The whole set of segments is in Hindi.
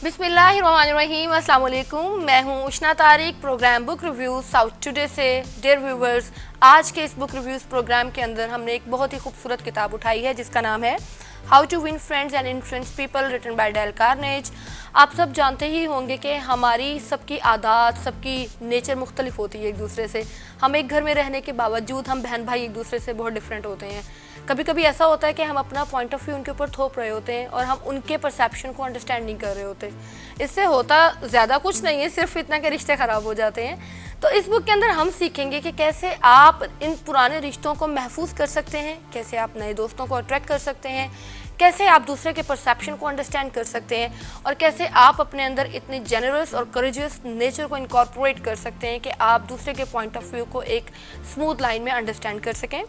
बिस्मिल्लाहिर्रहमानिर्रहीम, अस्सलाम वालेकुम। मैं हूँ Ushna Tariq, program book reviews South Today से। डियर व्यूवर्स, आज के इस बुक रिव्यूज़ प्रोग्राम के अंदर हमने एक बहुत ही खूबसूरत किताब उठाई है जिसका नाम है how to win friends and influence people, written by Dale Carnegie. आप सब जानते ही होंगे कि हमारी सबकी आदत, सबकी नेचर मुख्तलिफ होती है एक दूसरे से। हम एक घर में रहने के बावजूद हम बहन भाई एक दूसरे से बहुत डिफरेंट होते हैं। कभी कभी ऐसा होता है कि हम अपना पॉइंट ऑफ व्यू उनके ऊपर थोप रहे होते हैं और हम उनके परसेप्शन को अंडरस्टैंड नहीं कर रहे होते। इससे होता ज़्यादा कुछ नहीं है, सिर्फ इतना कि रिश्ते ख़राब हो जाते हैं। तो इस बुक के अंदर हम सीखेंगे कि कैसे आप इन पुराने रिश्तों को महफूज कर सकते हैं, कैसे आप नए दोस्तों को अट्रैक्ट कर सकते हैं, कैसे आप दूसरे के परसेप्शन को अंडरस्टैंड कर सकते हैं और कैसे आप अपने अंदर इतनी जेनरस और करेजियस नेचर को इनकॉर्पोरेट कर सकते हैं कि आप दूसरे के पॉइंट ऑफ व्यू को एक स्मूथ लाइन में अंडरस्टैंड कर सकें।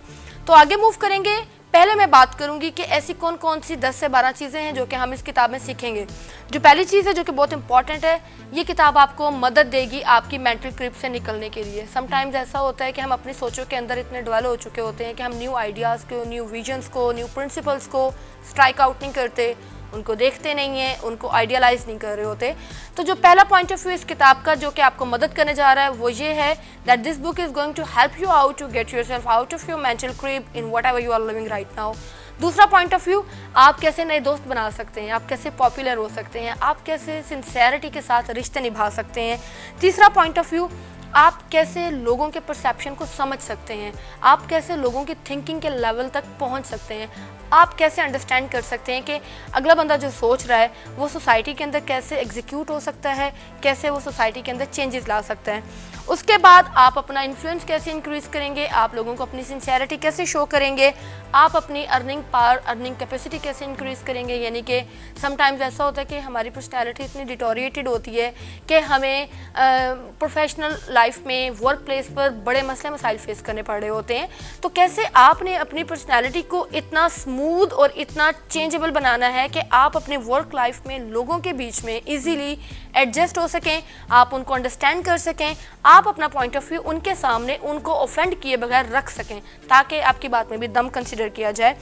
तो आगे मूव करेंगे। पहले मैं बात करूंगी कि ऐसी कौन कौन सी 10 से 12 चीज़ें हैं जो कि हम इस किताब में सीखेंगे। जो पहली चीज़ है जो कि बहुत इंपॉर्टेंट है, ये किताब आपको मदद देगी आपकी मेंटल क्रिप से निकलने के लिए। समटाइम्स ऐसा होता है कि हम अपनी सोचों के अंदर इतने डेवलप हो चुके होते हैं कि हम न्यू आइडियाज़ को, न्यू विजन्स को, न्यू प्रिंसिपल्स को स्ट्राइक आउट नहीं करते, उनको देखते नहीं हैं, उनको आइडियलाइज नहीं कर रहे होते। तो जो पहला पॉइंट ऑफ व्यू इस किताब का जो कि आपको मदद करने जा रहा है वो ये है that this book is going to help you out to get yourself out of your mental grip in whatever you are living right now. दूसरा पॉइंट ऑफ व्यू, आप कैसे नए दोस्त बना सकते हैं, आप कैसे पॉपुलर हो सकते हैं, आप कैसे सिंसेरिटी के साथ रिश्ते निभा सकते हैं। तीसरा पॉइंट ऑफ व्यू, आप कैसे लोगों के परसेप्शन को समझ सकते हैं, आप कैसे लोगों की थिंकिंग के लेवल तक पहुंच सकते हैं, आप कैसे अंडरस्टैंड कर सकते हैं कि अगला बंदा जो सोच रहा है वो सोसाइटी के अंदर कैसे एग्जीक्यूट हो सकता है, कैसे वो सोसाइटी के अंदर चेंजेस ला सकता है। उसके बाद आप अपना इन्फ्लुएंस कैसे इंक्रीज़ करेंगे, आप लोगों को अपनी सिंसेरिटी कैसे शो करेंगे, आप अपनी अर्निंग पावर, अर्निंग कैपेसिटी कैसे इंक्रीज़ करेंगे। यानी कि समटाइम्स ऐसा होता है कि हमारी पर्सनैलिटी इतनी डिटोरिएटेड होती है कि हमें प्रोफेशनल लाइफ में, वर्क प्लेस पर बड़े मसले मसाइल फेस करने पड़ रहे होते हैं। तो कैसे आपने अपनी पर्सनैलिटी को इतना स्मूथ और इतना चेंजेबल बनाना है कि आप अपने वर्क लाइफ में लोगों के बीच में इजीली एडजस्ट हो सकें, आप उनको अंडरस्टैंड कर सकें, आप अपना पॉइंट ऑफ व्यू उनके सामने उनको ऑफेंड किए बगैर रख सकें ताकि आपकी बात में भी दम कंसिडर किया जाए।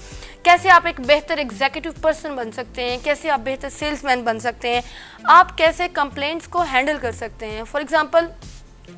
कैसे आप एक बेहतर एग्जीक्यूटिव पर्सन बन सकते हैं, कैसे आप बेहतर सेल्समैन बन सकते हैं, आप कैसे कंप्लेंट्स को हैंडल कर सकते हैं। For example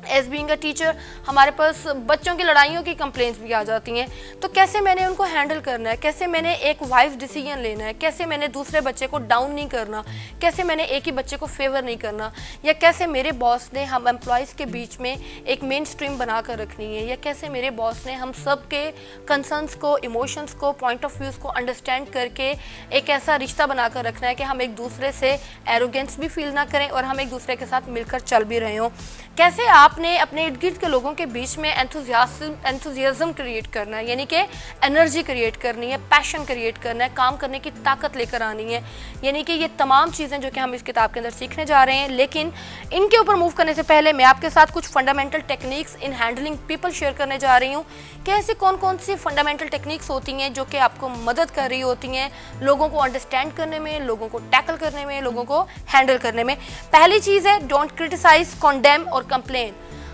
as being a teacher हमारे पास बच्चों की लड़ाइयों की कंप्लेंट्स भी आ जाती हैं, तो कैसे मैंने उनको हैंडल करना है, कैसे मैंने एक वाइज डिसीजन लेना है, कैसे मैंने दूसरे बच्चे को डाउन नहीं करना, कैसे मैंने एक ही बच्चे को फेवर नहीं करना, या कैसे मेरे बॉस ने हम एम्प्लॉयज़ के बीच में एक मेन स्ट्रीम बना कर रखनी है, या कैसे मेरे बॉस ने हम सब के कंसर्न्स को, इमोशंस को, पॉइंट ऑफ व्यूज़ को अंडरस्टैंड करके एक ऐसा रिश्ता बना कर रखना है कि हम एक दूसरे से एरोगेंस भी फील ना करें और हम एक दूसरे के साथ मिलकर चल भी रहे हों। कैसे आपने अपने इर्द गिर्द के लोगों के बीच में एंथुजियाज्म क्रिएट करना है, यानी कि एनर्जी क्रिएट करनी है, पैशन क्रिएट करना है, काम करने की ताकत लेकर आनी है। यानी कि ये तमाम चीज़ें जो कि हम इस किताब के अंदर सीखने जा रहे हैं। लेकिन इनके ऊपर मूव करने से पहले मैं आपके साथ कुछ fundamental techniques in handling people share करने जा रही हूँ कि ऐसी कौन कौन सी फंडामेंटल टेक्निक्स होती हैं जो कि आपको मदद कर रही होती हैं लोगों को अंडरस्टैंड करने में, लोगों को टैकल करने में, लोगों को हैंडल करने में। पहली चीज़ है डोंट क्रिटिसाइज, कॉन्डेम और कंप्लेन।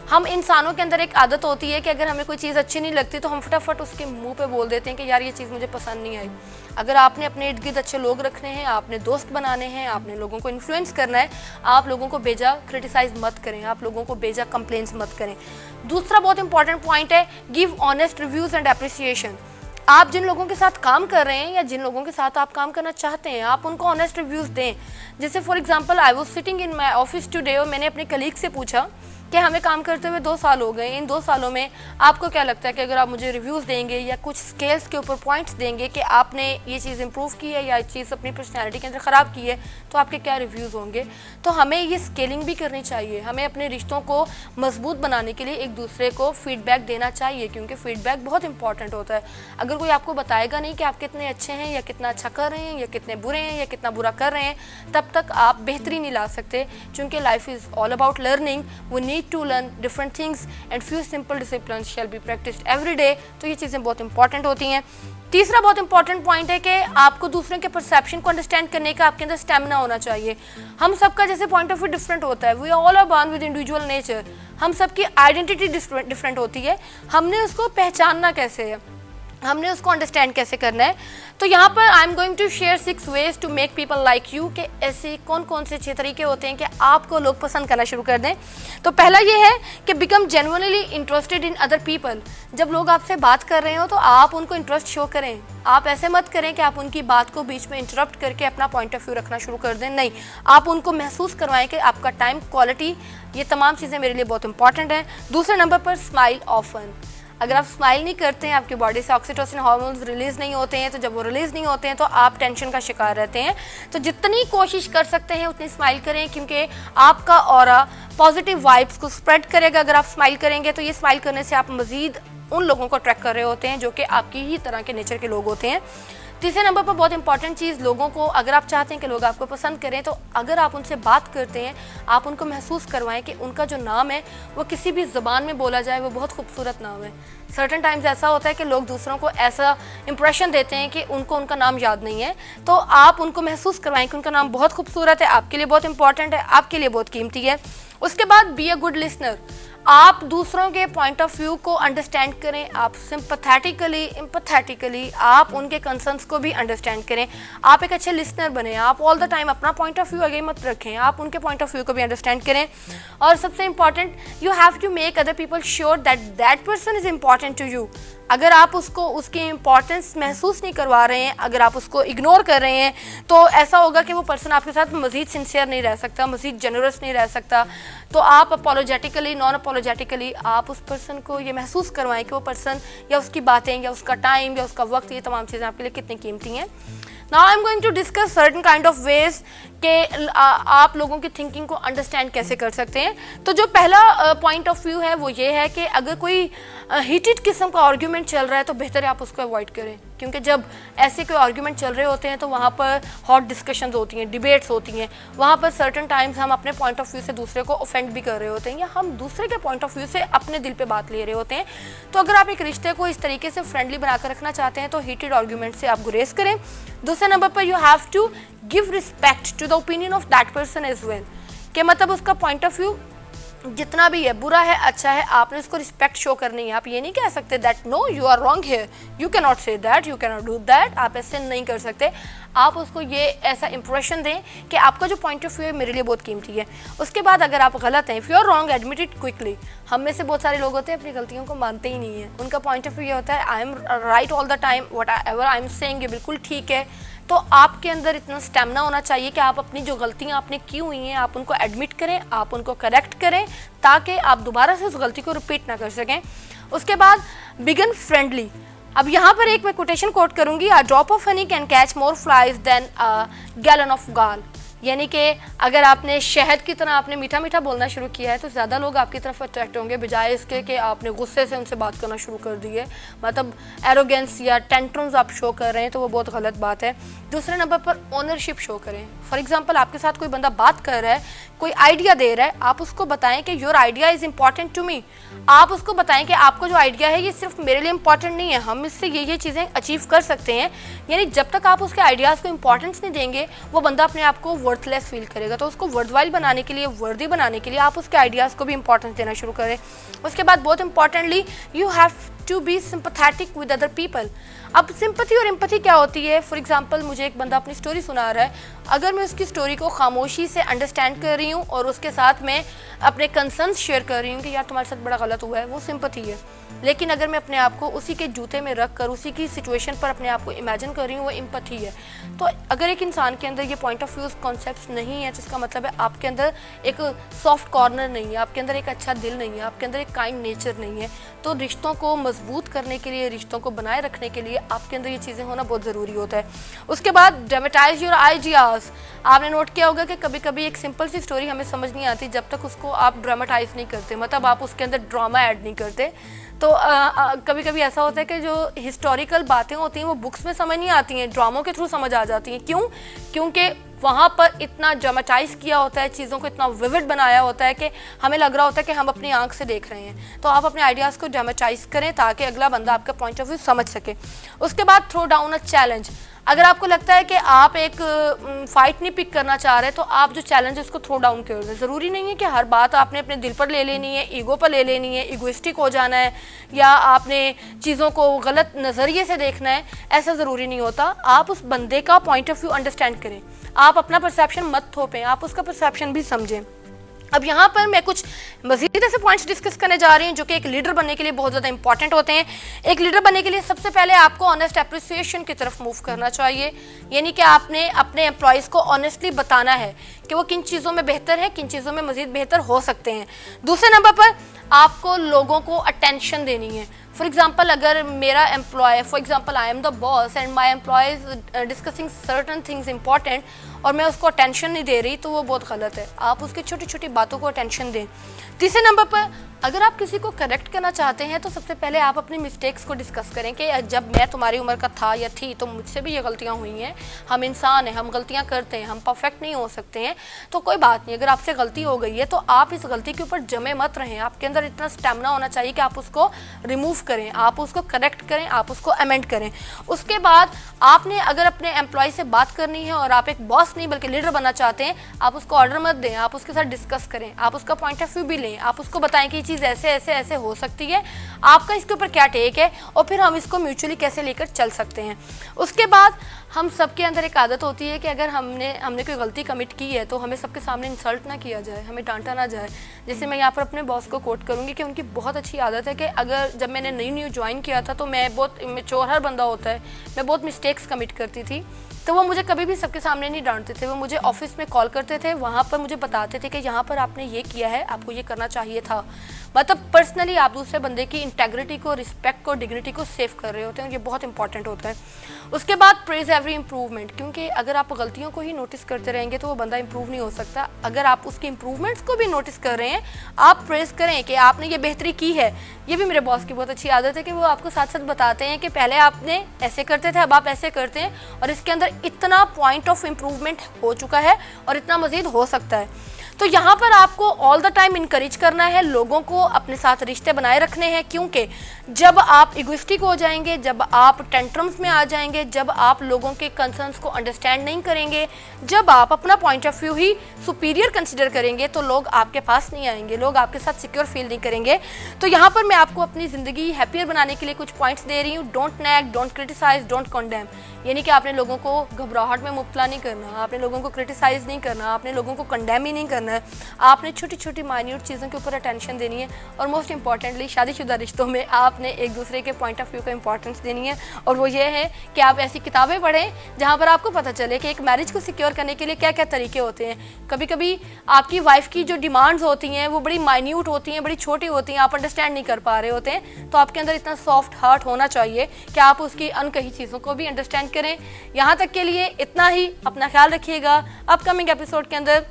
हम इंसानों के अंदर एक आदत होती है कि अगर हमें कोई चीज़ अच्छी नहीं लगती तो हम फटाफट उसके मुंह पे बोल देते हैं कि यार ये चीज़ मुझे पसंद नहीं आई। अगर आपने अपने इर्द गिर्द अच्छे लोग रखने हैं, आपने दोस्त बनाने हैं, आपने लोगों को इन्फ्लुएंस करना है, आप लोगों को बेजा क्रिटिसाइज मत करें, आप लोगों को बेजा कंप्लेंट्स मत करें। दूसरा बहुत इंपॉर्टेंट पॉइंट है give honest reviews and appreciation. आप जिन लोगों के साथ काम कर रहे हैं या जिन लोगों के साथ आप काम करना चाहते हैं, आप उनको ऑनेस्ट रिव्यूज़ दें। जैसे for example I was sitting in my office today और मैंने अपने कलीग से पूछा कि हमें काम करते हुए 2 साल हो गए, इन 2 सालों में आपको क्या लगता है कि अगर आप मुझे रिव्यूज़ देंगे या कुछ स्केल्स के ऊपर पॉइंट्स देंगे कि आपने ये चीज़ इंप्रूव की है या ये चीज़ अपनी पर्सनैलिटी के अंदर ख़राब की है, तो आपके क्या रिव्यूज़ होंगे। तो हमें ये स्केलिंग भी करनी चाहिए, हमें अपने रिश्तों को मजबूत बनाने के लिए एक दूसरे को फीडबैक देना चाहिए, क्योंकि फीडबैक बहुत इंपॉर्टेंट होता है। अगर कोई आपको बताएगा नहीं कि आप कितने अच्छे हैं या कितना अच्छा कर रहे हैं या कितने बुरे हैं या कितना बुरा कर रहे हैं, तब तक आप बेहतरी नहीं ला सकते। क्योंकि life is all about learning, we need to learn different things and few simple disciplines shall be practiced every day। तो ये चीज़ें बहुत इंपॉर्टेंट होती हैं। तीसरा बहुत इंपॉर्टेंट पॉइंट है कि आपको दूसरों के परसेप्शन को अंडरस्टैंड करने का आपके अंदर स्टेमिना होना चाहिए। हम सबका जैसे पॉइंट ऑफ व्यू डिफरेंट होता है, we all are born with individual nature. हम सबकी आइडेंटिटी डिफरेंट होती है, हमने उसको पहचानना कैसे है। हमने उसको अंडरस्टैंड कैसे करना है। तो यहाँ पर I am going to share 6 ways to make people like you, कि ऐसे कौन कौन से 6 तरीके होते हैं कि आपको लोग पसंद करना शुरू कर दें। तो पहला ये है कि become genuinely interested in other people. जब लोग आपसे बात कर रहे हो तो आप उनको इंटरेस्ट शो करें। आप ऐसे मत करें कि आप उनकी बात को बीच में इंटरप्ट करके अपना पॉइंट ऑफ व्यू रखना शुरू कर दें। नहीं, आप उनको महसूस करवाएं कि आपका टाइम, क्वालिटी, ये तमाम चीज़ें मेरे लिए बहुत इंपॉर्टेंट हैं। दूसरे नंबर पर स्माइल ऑफन। अगर आप स्माइल नहीं करते हैं, आपकी बॉडी से ऑक्सीटोसिन हार्मोन्स रिलीज़ नहीं होते हैं, तो जब वो रिलीज़ नहीं होते हैं तो आप टेंशन का शिकार रहते हैं। तो जितनी कोशिश कर सकते हैं उतनी स्माइल करें, क्योंकि आपका ऑरा पॉजिटिव वाइब्स को स्प्रेड करेगा। अगर आप स्माइल करेंगे तो ये स्माइल करने से आप मज़ीद उन लोगों को अट्रैक्ट कर रहे होते हैं जो कि आपकी ही तरह के नेचर के लोग होते हैं। तीसरे नंबर पर बहुत इंपॉर्टेंट चीज़, लोगों को, अगर आप चाहते हैं कि लोग आपको पसंद करें तो अगर आप उनसे बात करते हैं, आप उनको महसूस करवाएं कि उनका जो नाम है वो किसी भी ज़बान में बोला जाए, वो बहुत खूबसूरत नाम है। सर्टन टाइम्स ऐसा होता है कि लोग दूसरों को ऐसा इंप्रेशन देते हैं कि उनको उनका नाम याद नहीं है, तो आप उनको महसूस करवाएं कि उनका नाम बहुत खूबसूरत है, आपके लिए बहुत इंपॉर्टेंट है, आपके लिए बहुत कीमती है। उसके बाद बी अ गुड लिसनर। आप दूसरों के पॉइंट ऑफ व्यू को अंडरस्टैंड करें, आप सिंपैथेटिकली, एम्पैथेटिकली आप उनके कंसर्न्स को भी अंडरस्टैंड करें। आप एक अच्छे लिसनर बने, आप ऑल द टाइम अपना पॉइंट ऑफ व्यू आगे मत रखें, आप उनके पॉइंट ऑफ व्यू को भी अंडरस्टैंड करें। और सबसे important, you have to make other people sure that that person is important to you. अगर आप उसको उसकी इम्पॉर्टेंस महसूस नहीं करवा रहे हैं, अगर आप उसको इग्नोर कर रहे हैं, तो ऐसा होगा कि वो पर्सन आपके साथ मज़ीद सिंसियर नहीं रह सकता, मज़ीद जेनरस नहीं रह सकता। तो आप अपोलोजेटिकली, नॉन अपोलोजेटिकली आप उस पर्सन को ये महसूस करवाएं कि वो पर्सन या उसकी बातें या उसका टाइम या उसका वक्त, ये तमाम चीज़ें आपके लिए कितनी कीमती हैं। Now I am going to discuss certain kind of ways कि आप लोगों की थिंकिंग को अंडरस्टैंड कैसे कर सकते हैं। तो जो पहला पॉइंट ऑफ व्यू है वो ये है कि अगर कोई हीटेड किस्म का आर्ग्यूमेंट चल रहा है तो बेहतर है आप उसको अवॉइड करें, क्योंकि जब ऐसे कोई आर्ग्यूमेंट चल रहे होते हैं तो वहाँ पर हॉट डिस्कशंस होती हैं, डिबेट्स होती हैं, वहाँ पर सर्टन टाइम्स हम अपने पॉइंट ऑफ व्यू से दूसरे को ऑफेंड भी कर रहे होते हैं या हम दूसरे के पॉइंट ऑफ व्यू से अपने दिल पे बात ले रहे होते हैं। तो अगर आप एक रिश्ते को इस तरीके से फ्रेंडली बनाकर रखना चाहते हैं तो हीटेड आर्ग्यूमेंट से आप गुरेज करें। दूसरे नंबर पर you have to give respect to the opinion of that person as well, कि मतलब उसका पॉइंट ऑफ व्यू जितना भी है, बुरा है, अच्छा है, आपने उसको रिस्पेक्ट शो करनी है। आप ये नहीं कह सकते that no you are wrong here, you can not say that, you can not do that, आप ऐसे नहीं कर सकते। आप उसको ये ऐसा इंप्रेशन दें कि आपका जो पॉइंट ऑफ व्यू है मेरे लिए बहुत कीमती है। उसके बाद अगर आप गलत हैं, if you are wrong admit it quickly. हम में से बहुत सारे लोग होते हैं अपनी गलतियों को मानते ही नहीं हैं, उनका पॉइंट ऑफ व्यू ये होता है I am right all the time, what ever I am saying ये बिल्कुल ठीक है। तो आपके अंदर इतना स्टेमिना होना चाहिए कि आप अपनी जो गलतियां आपने की हुई हैं आप उनको एडमिट करें, आप उनको करेक्ट करें, ताकि आप दोबारा से उस गलती को रिपीट ना कर सकें। उसके बाद बिगन फ्रेंडली। अब यहाँ पर एक मैं कोटेशन कोट करूँगी, a drop of honey can catch more flies than a gallon of gall. यानी कि अगर आपने शहद की तरह आपने मीठा मीठा बोलना शुरू किया है तो ज़्यादा लोग आपकी तरफ अट्रैक्ट होंगे, बजाय इसके कि आपने गुस्से से उनसे बात करना शुरू कर दी है, मतलब एरोगेंस या टेंट्रम्स आप शो कर रहे हैं, तो वो बहुत गलत बात है। दूसरे नंबर पर ओनरशिप शो करें। फॉर एग्जांपल आपके साथ कोई बंदा बात कर रहा है, कोई आइडिया दे रहा है, आप उसको बताएं कि your idea is important to me. आप उसको बताएं कि आपका जो आइडिया है ये सिर्फ मेरे लिए इंपॉर्टेंट नहीं है, हम इससे ये चीज़ें अचीव कर सकते हैं। यानी जब तक आप उसके आइडियाज़ को इंपॉर्टेंस नहीं देंगे वो बंदा अपने आप को वर्थलेस फील करेगा। तो उसको वर्थवाइल बनाने के लिए, वर्दी बनाने के लिए आप उसके आइडियाज़ को भी इंपॉर्टेंस देना शुरू करें। उसके बाद बहुत importantly you have to be sympathetic with other people. अब सिंपैथी और एम्पैथी क्या होती है? फॉर एग्जांपल मुझे एक बंदा अपनी स्टोरी सुना रहा है, अगर मैं उसकी स्टोरी को खामोशी से अंडरस्टैंड कर रही हूँ और उसके साथ मैं अपने कंसर्न्स शेयर कर रही हूँ कि यार तुम्हारे साथ बड़ा गलत हुआ है, वो सिंपैथी है। लेकिन अगर मैं अपने आप को उसी के जूते में रख कर उसी की सिचुएशन पर अपने आप को इमेजिन कर रही हूँ, वो एम्पैथी है। तो अगर एक इंसान के अंदर ये पॉइंट ऑफ व्यू कॉन्सेप्ट्स नहीं है, जिसका मतलब है आपके अंदर एक सॉफ्ट कॉर्नर नहीं है, आपके अंदर एक अच्छा दिल नहीं है, आपके अंदर एक काइंड नेचर नहीं है। तो रिश्तों को मजबूत करने के लिए, रिश्तों को बनाए रखने के लिए आपके अंदर ये चीज़ें होना बहुत ज़रूरी होता है। उसके बाद ड्रामेटाइज योर आइडियाज़। आपने नोट किया होगा कि कभी कभी एक सिंपल सी स्टोरी हमें समझ नहीं आती जब तक उसको आप ड्रामेटाइज नहीं करते, मतलब आप उसके अंदर ड्रामा ऐड नहीं करते। तो कभी कभी ऐसा होता है कि जो हिस्टोरिकल बातें होती हैं वो बुक्स में समझ नहीं आती हैं, ड्रामों के थ्रू समझ आ जाती हैं। क्यों? क्योंकि वहाँ पर इतना ड्रामेटाइज किया होता है, चीज़ों को इतना विविड बनाया होता है कि हमें लग रहा होता है कि हम अपनी आंख से देख रहे हैं। तो आप अपने आइडियाज़ को ड्रामेटाइज करें ताकि अगला बंदा आपका पॉइंट ऑफ व्यू समझ सके। उसके बाद थ्रो डाउन अ चैलेंज। अगर आपको लगता है कि आप एक फाइट नहीं पिक करना चाह रहे तो आप जो चैलेंज है उसको थ्रो डाउन कर दें। ज़रूरी नहीं है कि हर बात आपने अपने दिल पर ले लेनी है, ईगो पर ले लेनी है, इगोइस्टिक हो जाना है या आपने चीज़ों को गलत नज़रिए से देखना है, ऐसा ज़रूरी नहीं होता। आप उस बंदे का पॉइंट ऑफ व्यू अंडरस्टैंड करें, आप अपना परसेप्शन मत थोपें, आप उसका परसेप्शन भी समझें। अब यहाँ पर मैं कुछ मज़ीद ऐसे पॉइंट्स डिस्कस करने जा रही हूँ जो कि एक लीडर बनने के लिए बहुत ज़्यादा इंपॉर्टेंट होते हैं। एक लीडर बनने के लिए सबसे पहले आपको ऑनेस्ट अप्रिसिएशन की तरफ मूव करना चाहिए, यानी कि आपने अपने एम्प्लॉयज़ को ऑनेस्टली बताना है कि वो किन चीज़ों में बेहतर है, किन चीज़ों में मज़ीद बेहतर हो सकते हैं। दूसरे नंबर पर आपको लोगों को अटेंशन देनी है। फॉर एग्जाम्पल, अगर मेरा employee, for example I am the boss and my employee is discussing certain things important और मैं उसको अटेंशन नहीं दे रही, तो वो बहुत गलत है। आप उसकी छोटी छोटी बातों को अटेंशन दें। तीसरे नंबर पर अगर आप किसी को करेक्ट करना चाहते हैं तो सबसे पहले आप अपनी मिस्टेक्स को डिस्कस करें कि जब मैं तुम्हारी उम्र का था या थी तो मुझसे भी ये गलतियां हुई हैं। हम इंसान हैं, हम गलतियां करते हैं, हम परफेक्ट नहीं हो सकते हैं, तो कोई बात नहीं। अगर आपसे गलती हो गई है तो आप इस गलती के ऊपर जमे मत रहें। आपके अंदर इतना स्टेमिना होना चाहिए कि आप उसको रिमूव करें, आप उसको करेक्ट करें, आप उसको अमेंड करें। उसके बाद आपने अगर अपने एम्प्लॉय से बात करनी है और आप एक बॉस नहीं बल्कि लीडर बनना चाहते हैं, आप उसको ऑर्डर मत दें, आप उसके साथ डिस्कस करें, आप उसका पॉइंट ऑफ व्यू भी लें, आप उसको बताएं कि ये चीज़ ऐसे ऐसे ऐसे हो सकती है, आपका इसके ऊपर क्या टेक है और फिर हम इसको म्यूचुअली कैसे लेकर चल सकते हैं। उसके बाद हम सबके अंदर एक आदत होती है कि अगर हमने कोई गलती कमिट की है तो हमें सबके सामने इंसल्ट ना किया जाए, हमें डांटा ना जाए। जैसे मैं यहाँ पर अपने बॉस को कोट करूँगी कि उनकी बहुत अच्छी आदत है कि अगर जब मैंने न्यू ज्वाइन किया था तो मैं बहुत मैच्योर, हर बंदा होता है, मैं बहुत मिस्टेक्स कमिट करती थी, तो वो मुझे कभी भी सबके सामने नहीं डांटते थे। वो मुझे ऑफिस में कॉल करते थे, वहाँ पर मुझे बताते थे कि यहाँ पर आपने ये किया है, आपको ये करना चाहिए था। मतलब पर्सनली आप दूसरे बंदे की इंटेग्रिटी को, रिस्पेक्ट को, डिग्निटी को सेव कर रहे होते हैं, ये बहुत इंपॉर्टेंट होता है। उसके बाद प्रेज एवरी इंप्रूवमेंट, क्योंकि अगर आप गलतियों को ही नोटिस करते रहेंगे तो वो बंदा इंप्रूव नहीं हो सकता। अगर आप उसकी इंप्रूवमेंट्स को भी नोटिस कर रहे हैं, आप प्रेज करें कि आपने ये बेहतरी की है। ये भी मेरे बॉस की बहुत अच्छी आदत है कि वो आपको साथ साथ बताते हैं कि पहले आपने ऐसे करते थे, अब आप ऐसे करते हैं और इसके अंदर इतना पॉइंट ऑफ इम्प्रूवमेंट हो चुका है और इतना मज़ीद हो सकता है। तो यहाँ पर आपको ऑल द टाइम इनकरेज करना है, लोगों को अपने साथ रिश्ते बनाए रखने हैं, क्योंकि जब आप इगोइस्टिक हो जाएंगे, जब आप टेंट्रम्स में आ जाएंगे, जब आप लोगों के कंसर्न्स को अंडरस्टैंड नहीं करेंगे, जब आप अपना point of view he superior consider करेंगे, तो लोग आपके पास नहीं आएंगे, लोग आपके साथ सिक्योर फील नहीं करेंगे। तो यहाँ पर मैं आपको अपनी ज़िंदगी हैप्पियर बनाने के लिए कुछ पॉइंट्स दे रही हूँ। Don't nag, don't criticise, don't condemn, यानी कि आपने लोगों को घबराहट में मुब्तला नहीं करना, आपने लोगों को क्रिटिसाइज़ नहीं करना, आपने लोगों को कंडेम ही नहीं करना है। आपने छोटी छोटी माइन्यूट चीज़ों के ऊपर अटेंशन देनी है और मोस्ट इंपॉर्टेंटली शादीशुदा रिश्तों में आपने एक दूसरे के पॉइंट ऑफ व्यू को इंपॉर्टेंस देनी है। और वो ये है कि आप ऐसी किताबें पढ़ें जहाँ पर आपको पता चले कि एक मैरिज को सिक्योर करने के लिए क्या क्या तरीके होते हैं। कभी कभी आपकी वाइफ की जो डिमांड्स होती हैं वो बड़ी माइन्यूट होती हैं, बड़ी छोटी होती हैं, आप अंडरस्टैंड नहीं कर पा रहे होते हैं, तो आपके अंदर इतना सॉफ्ट हार्ट होना चाहिए कि आप उसकी अनकही चीज़ों को भी अंडरस्टैंड करें। यहाँ तक के लिए इतना ही, अपना ख्याल रखिएगा। अपकमिंग एपिसोड के अंदर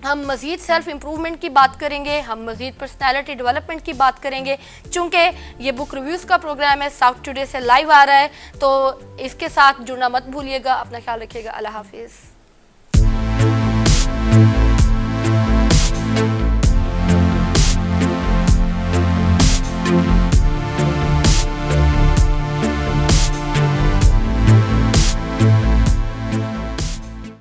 हम मज़ीद सेल्फ इम्प्रूवमेंट की बात करेंगे, हम मज़ीद पर्सनैलिटी डेवलपमेंट की बात करेंगे। चूँकि ये बुक रिव्यूज़ का प्रोग्राम है, साउथ टुडे से लाइव आ रहा है, तो इसके साथ जुड़ना मत भूलिएगा। अपना ख्याल रखिएगा। अल्लाह हाफिज़।